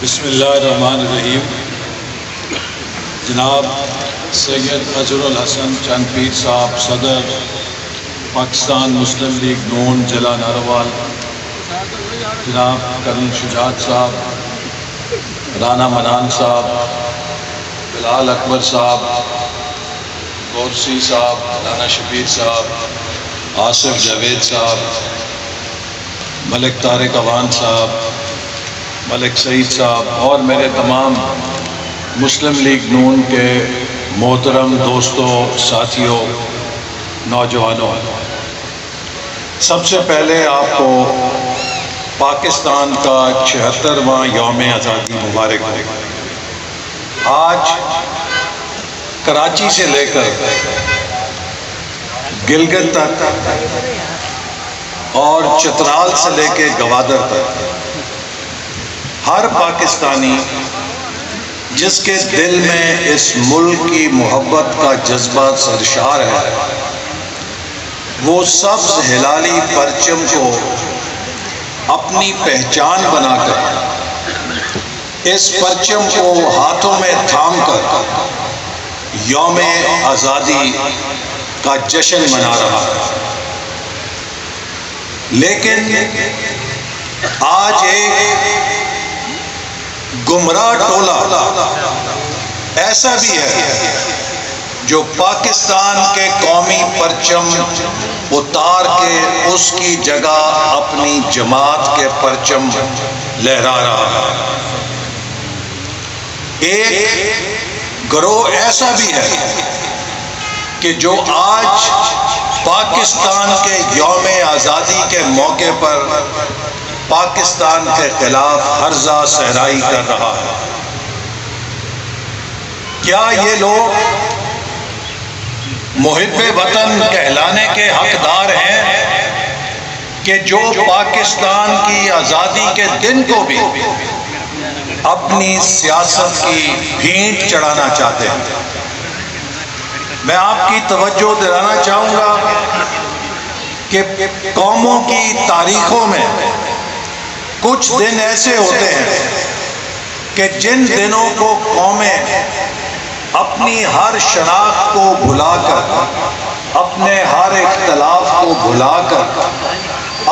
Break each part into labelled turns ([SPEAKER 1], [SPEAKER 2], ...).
[SPEAKER 1] بسم اللہ الرحمن الرحیم۔ جناب سید اظہر الحسن چند پیر صاحب، صدر پاکستان مسلم لیگ نون ضلع ناروال، جناب کرنل شجاعت صاحب، رانا منان صاحب، بلال اکبر صاحب، گورسی صاحب، رانا شبیر صاحب، آصف جاوید صاحب، ملک طارق عوان صاحب، ملک سعید صاحب اور میرے تمام مسلم لیگ نون کے محترم دوستوں، ساتھیوں، نوجوانوں، سب سے پہلے آپ کو پاکستان کا 76واں یوم آزادی مبارک ہو۔ آج کراچی سے لے کر گلگت تک اور چترال سے لے کے گوادر تک ہر پاکستانی جس کے دل میں اس ملک کی محبت کا جذبہ سرشار ہے، وہ سبز ہلالی پرچم کو اپنی پہچان بنا کر اس پرچم کو ہاتھوں میں تھام کر یوم آزادی کا جشن منا رہا ہے۔ لیکن آج ایک گمراہ ٹولہ ایسا بھی ہے جو پاکستان کے قومی پرچم اتار کے اس کی جگہ اپنی جماعت کے پرچم لہرا رہا ہے۔ ایک گروہ ایسا بھی ہے کہ جو آج پاکستان کے یوم آزادی کے موقع پر پاکستان کے خلاف ہرزہ صحرائی کر رہا ہے۔ کیا یہ لوگ محب وطن کہلانے کے حقدار ہیں کہ جو پاکستان کی آزادی کے دن کو بھی اپنی سیاست کی بھینٹ چڑھانا چاہتے ہیں؟ میں آپ کی توجہ دلانا چاہوں گا کہ قوموں کی تاریخوں میں کچھ دن ایسے ہوتے ہیں کہ جن دنوں کو قومیں اپنی ہر شناخت کو بھلا کر، اپنے ہر اختلاف کو بھلا کر،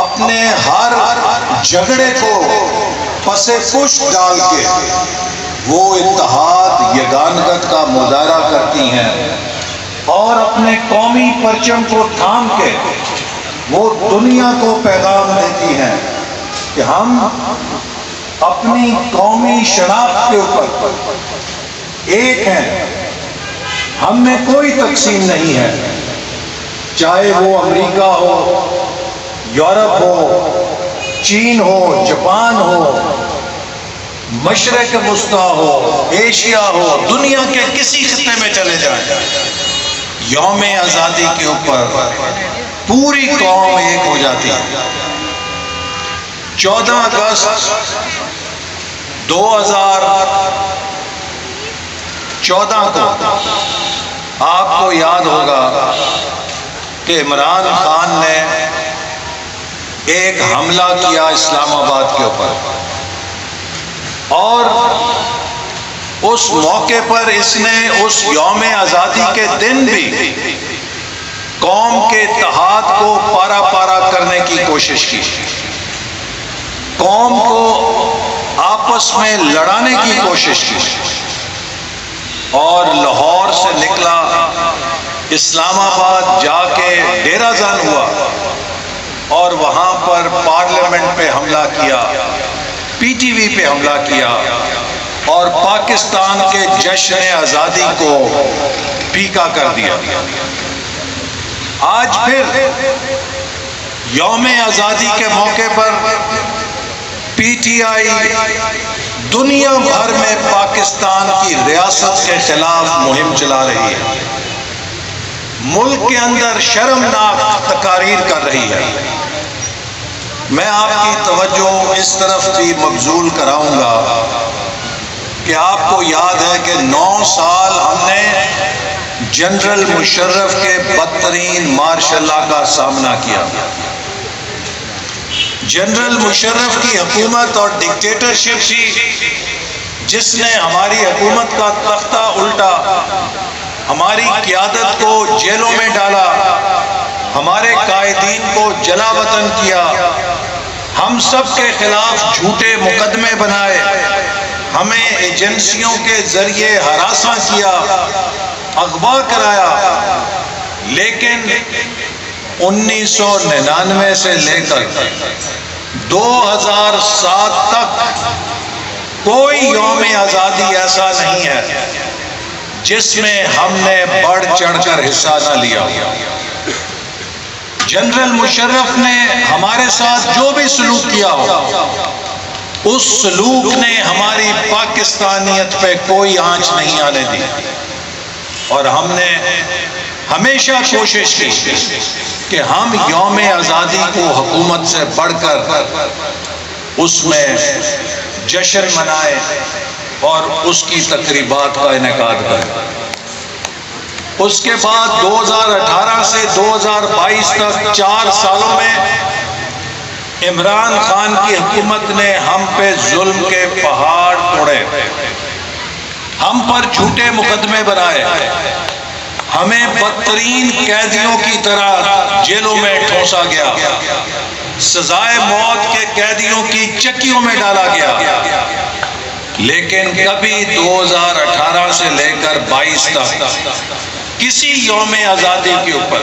[SPEAKER 1] اپنے ہر جھگڑے کو پس پشت ڈال کے وہ اتحاد یگانگت کا مظاہرہ کرتی ہیں اور اپنے قومی پرچم کو تھام کے وہ دنیا کو پیغام دیتی ہیں کہ ہم اپنی قومی شناخت کے اوپر ایک ہیں، ہم میں کوئی تقسیم نہیں ہے، چاہے وہ امریکہ ہو، یورپ ہو، چین ہو، جاپان ہو، مشرق وسطی ہو، ایشیا ہو، دنیا کے کسی خطے میں چلے جائیں، یوم آزادی کے اوپر پوری قوم ایک ہو جاتی ہے۔ 14 اگست 2014 کو آپ کو یاد ہوگا کہ عمران خان نے ایک حملہ کیا اسلام آباد کے اوپر، اور اس موقع پر اس نے اس یوم آزادی کے دن بھی قوم کے اتحاد کو پارا پارا کرنے کی کوشش کی، قوم کو آپس میں لڑانے کی کوشش کی، اور لاہور سے نکلا، اسلام آباد جا کے ڈیرہ زن ہوا اور وہاں پر پارلیمنٹ پہ حملہ کیا، پی ٹی وی پہ حملہ کیا اور پاکستان کے جشن آزادی کو پھیکا کر دیا۔ آج پھر یوم آزادی کے موقع پر پی ٹی آئی دنیا بھر میں پاکستان کی ریاست کے خلاف مہم چلا رہی ہے، ملک کے اندر شرمناک تقاریر کر رہی ہے۔ میں آپ کی توجہ اس طرف بھی مبذول کراؤں گا کہ آپ کو یاد ہے کہ 9 سال ہم نے جنرل مشرف کے بدترین مارشل لا کا سامنا کیا۔ جنرل مشرف کی حکومت اور ڈکٹیٹرشپ تھی جس نے ہماری حکومت کا تختہ الٹا، ہماری قیادت کو جیلوں میں ڈالا، ہمارے قائدین کو جلا وطن کیا، ہم سب کے خلاف جھوٹے مقدمے بنائے، ہمیں ایجنسیوں کے ذریعے ہراساں کیا، اغوا کرایا، لیکن 1999 سے لے کر 2007 تک کوئی یوم آزادی ایسا نہیں ہے جس میں ہم نے بڑھ چڑھ کر حصہ نہ لیا۔ جنرل مشرف نے ہمارے ساتھ جو بھی سلوک کیا ہو، اس سلوک نے ہماری پاکستانیت پہ کوئی آنچ نہیں آنے دی، اور ہم نے ہمیشہ کوشش کی کہ ہم یوم آزادی کو حکومت سے بڑھ کر اس میں جشن منائیں اور اس کی تقریبات کا انعقاد کریں۔ اس کے بعد 2018 سے 2022 تک 4 سالوں میں عمران خان کی حکومت نے ہم پہ ظلم کے پہاڑ توڑے، ہم پر جھوٹے مقدمے بنائے، ہمیں بدترین قیدیوں کی طرح جیلوں میں ٹھونسا گیا، سزائے موت کے قیدیوں کی چکیوں میں ڈالا گیا، لیکن کبھی 2018 سے لے کر 22 تک کسی یوم آزادی کے اوپر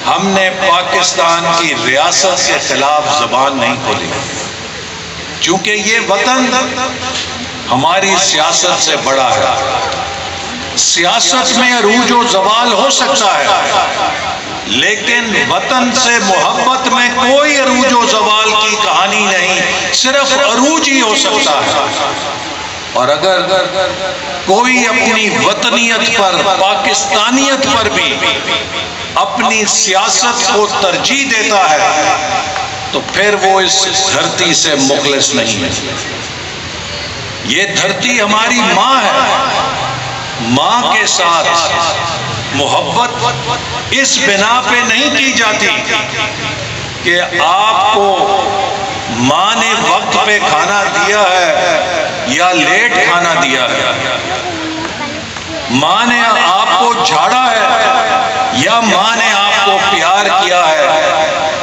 [SPEAKER 1] ہم نے پاکستان کی ریاست کے خلاف زبان نہیں کھولی، چونکہ یہ وطن ہماری سیاست سے بڑا ہے۔ سیاست میں عروج و زوال ہو سکتا ہے، لیکن وطن سے محبت میں کوئی عروج و زوال کی کہانی نہیں، صرف عروج ہی ہو سکتا ہے۔ اور اگر کوئی اپنی وطنیت پر، پاکستانیت پر بھی اپنی سیاست کو ترجیح دیتا ہے تو پھر وہ اس دھرتی سے مخلص نہیں ہے۔ یہ دھرتی ہماری ماں ہے، ماں کے ساتھ محبت اس بنا پہ نہیں کی جاتی کہ آپ کو ماں نے وقت پہ کھانا دیا ہے یا لیٹ کھانا دیا ہے، ماں نے آپ کو جھاڑا ہے یا ماں نے آپ کو پیار کیا ہے،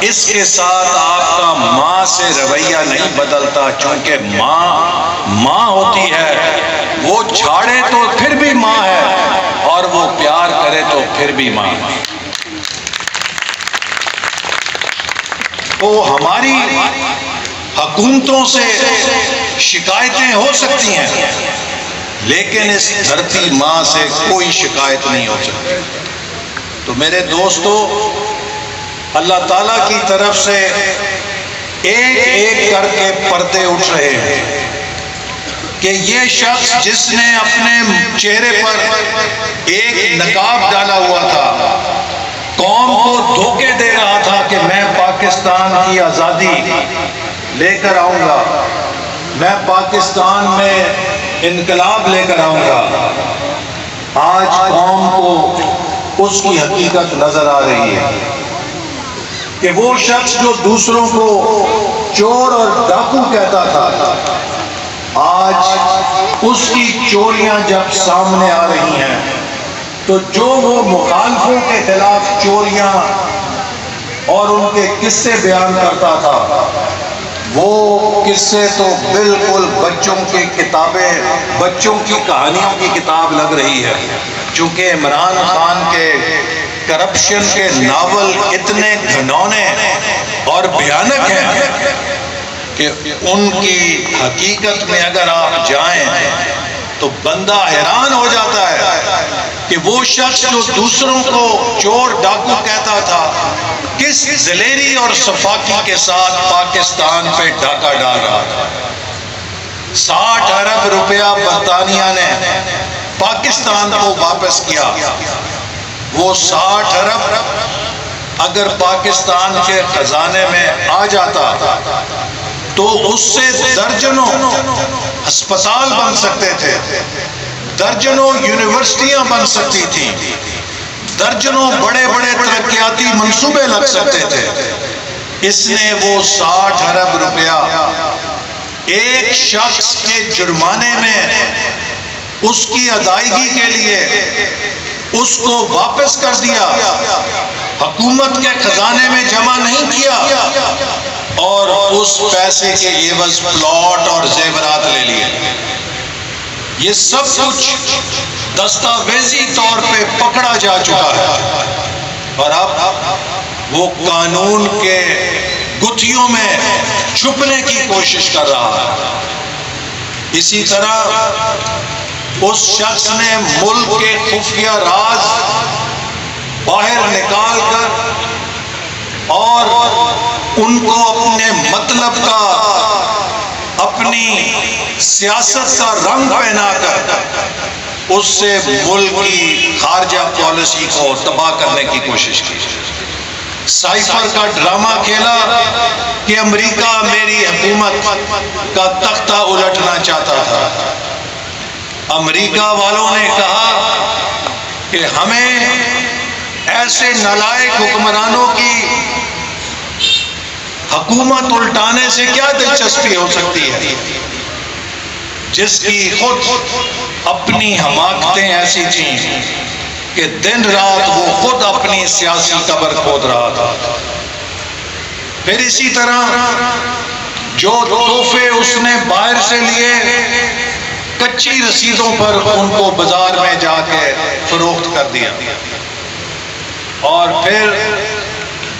[SPEAKER 1] اس کے ساتھ آپ کا ماں سے رویہ نہیں بدلتا، چونکہ ماں ہوتی ہے، وہ جھاڑے تو پھر بھی ماں ہے اور وہ پیار کرے تو پھر بھی ماں۔ تو ہماری حکومتوں سے شکایتیں ہو سکتی ہیں، لیکن اس دھرتی ماں سے کوئی شکایت نہیں ہو سکتی۔ تو میرے دوستو، اللہ تعالیٰ کی طرف سے ایک ایک کر کے پردے اٹھ رہے ہیں کہ یہ شخص جس نے اپنے چہرے پر ایک نقاب ڈالا ہوا تھا، قوم کو دھوکے دے رہا تھا کہ میں پاکستان کی آزادی لے کر آؤں گا، میں پاکستان میں انقلاب لے کر آؤں گا، آج قوم کو اس کی حقیقت نظر آ رہی ہے کہ وہ شخص جو دوسروں کو چور اور ڈاکو کہتا تھا، آج اس کی چوریاں جب سامنے آ رہی ہیں تو جو وہ مخالفوں کے خلاف چوریاں اور ان کے قصے بیان کرتا تھا، وہ قصے تو بالکل بچوں کی کتابیں، بچوں کی کہانیوں کی کتاب لگ رہی ہے، چونکہ عمران خان کے کرپشن کے ناول اتنے گھنونے اور بھیانک ہیں کہ ان کی حقیقت میں اگر آپ جائیں تو بندہ حیران ہو جاتا ہے کہ وہ شخص جو دوسروں کو چور ڈاکو کہتا تھا، کس دلیری اور صفاقی کے ساتھ پاکستان پہ ڈاکہ ڈال رہا تھا۔ 60 ارب روپیہ برطانیہ نے پاکستان کو واپس کیا، وہ 60 ارب اگر پاکستان کے خزانے میں آ جاتا تو اس سے درجنوں ہسپتال بن سکتے تھے، درجنوں یونیورسٹیاں بن سکتی تھیں، درجنوں بڑے بڑے ترقیاتی منصوبے لگ سکتے تھے۔ اس نے وہ 60 ارب روپیہ ایک شخص کے جرمانے میں اس کی ادائیگی کے لیے اس کو واپس کر دیا، حکومت کے خزانے میں جمع نہیں کیا، اور اس پیسے کے عوض پلاٹ اور زیورات لے لیے۔ یہ سب کچھ دستاویزی طور پہ پکڑا جا چکا ہے، اور اب وہ قانون کے گتھیوں میں چھپنے کی کوشش کر رہا ہے۔ اسی طرح اس شخص نے ملک کے خفیہ راز باہر نکال کر اور ان کو اپنے مطلب کا، اپنی سیاست کا رنگ پہنا کر اس سے ملک کی خارجہ پالیسی کو تباہ کرنے کی کوشش کی۔ سائفر کا ڈرامہ کھیلا کہ امریکہ میری حکومت کا تختہ الٹنا چاہتا تھا۔ امریکہ والوں نے کہا کہ ہمیں ایسے نالائق حکمرانوں کی حکومت الٹانے سے کیا دلچسپی ہو سکتی ہے، جس کی خود اپنی حماقتیں ایسی تھیں کہ دن رات وہ خود اپنی سیاسی قبر کھود رہا تھا۔ پھر اسی طرح جو تحفے اس نے باہر سے لیے، کچی رسیدوں پر ان کو بازار میں جا کے فروخت کر دیا، اور پھر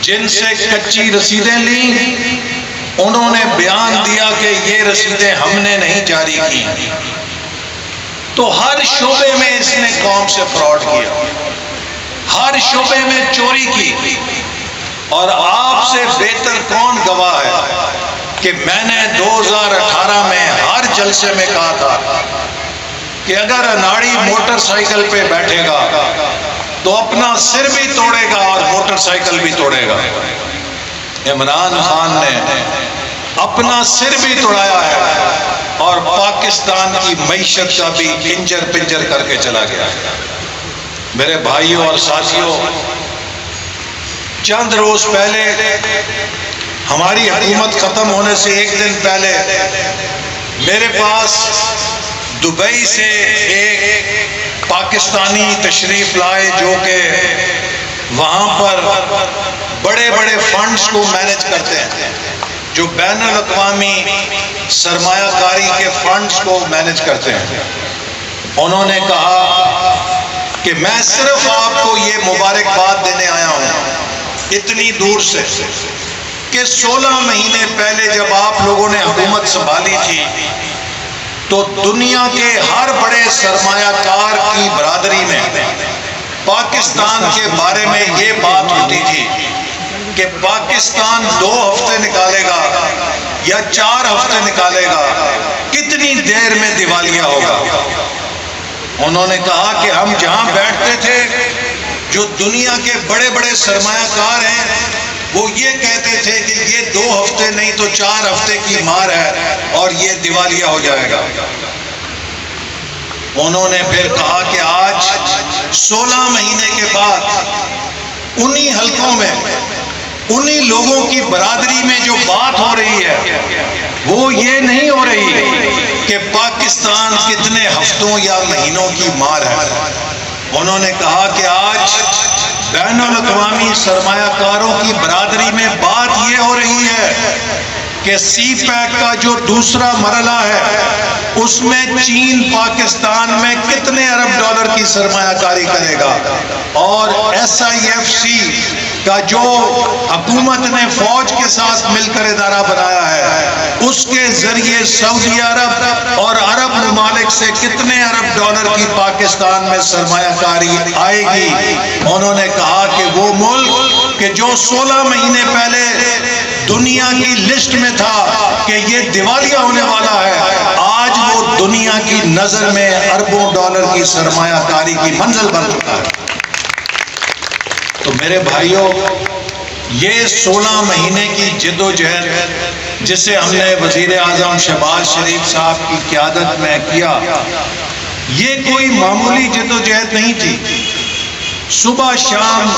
[SPEAKER 1] جن سے کچی رسیدیں لیں انہوں نے بیان دیا کہ یہ رسیدیں ہم نے نہیں جاری کی۔ تو ہر شعبے میں اس نے قوم سے فراڈ کیا، ہر شعبے میں چوری کی، اور آپ سے بہتر کون گواہ ہے کہ میں نے 2018 میں ہر جلسے میں کہا تھا کہ اگر اناڑی موٹر سائیکل پہ بیٹھے گا تو اپنا سر بھی توڑے گا اور موٹر سائیکل بھی توڑے گا۔ عمران خان نے اپنا سر بھی توڑایا ہے اور پاکستان کی معیشت کا بھی انجر پنجر کر کے چلا گیا۔ میرے بھائیوں اور ساتھیوں، چند روز پہلے ہماری حکومت ختم ہونے سے ایک دن پہلے میرے پاس دبئی سے ایک پاکستانی تشریف لائے جو کہ وہاں پر بڑے بڑے فنڈز کو مینیج کرتے ہیں، جو بین الاقوامی سرمایہ کاری کے فنڈز کو مینیج کرتے ہیں۔ انہوں نے کہا کہ میں صرف آپ کو یہ مبارکباد دینے آیا ہوں اتنی دور سے کہ 16 مہینے پہلے جب آپ لوگوں نے حکومت سنبھالی تھی تو دنیا کے ہر بڑے سرمایہ کار کی برادری میں پاکستان کے بارے میں یہ بات ہوتی تھی کہ پاکستان 2 ہفتے نکالے گا یا 4 ہفتے نکالے گا، کتنی دیر میں دیوالیہ ہوگا۔ انہوں نے کہا کہ ہم جہاں بیٹھتے تھے جو دنیا کے بڑے بڑے سرمایہ کار ہیں وہ یہ کہتے تھے کہ یہ 2 ہفتے نہیں تو 4 ہفتے کی مار ہے اور یہ دیوالیہ ہو جائے گا۔ انہوں نے پھر کہا کہ آج 16 مہینے کے بعد انہی حلقوں میں، انہی لوگوں کی برادری میں جو بات ہو رہی ہے وہ یہ نہیں ہو رہی کہ پاکستان کتنے ہفتوں یا مہینوں کی مار ہے۔ انہوں نے کہا کہ آج بین الاقوامی سرمایہ کاروں کی برادری میں بات یہ ہو رہی ہے کہ سی پیک کا جو دوسرا مرحلہ ہے اس میں چین پاکستان میں کتنے ارب ڈالر کی سرمایہ کاری کرے گا، اور SIFC کا جو حکومت نے فوج کے ساتھ مل کر ادارہ بنایا ہے اس کے ذریعے سعودی عرب اور عرب ممالک سے کتنے ارب ڈالر کی پاکستان میں سرمایہ کاری آئے گی۔ انہوں نے کہا کہ وہ ملک کہ جو 16 مہینے پہلے دنیا کی لسٹ میں تھا کہ یہ دیوالیہ ہونے والا ہے، آج وہ دنیا کی نظر میں اربوں ڈالر کی سرمایہ کاری کی منزل بن چکا ہے۔ تو میرے بھائیوں، یہ 16 مہینے کی جد و جہد جسے ہم نے وزیر اعظم شہباز شریف صاحب کی قیادت میں کیا، یہ کوئی معمولی جد و جہد نہیں تھی۔ صبح شام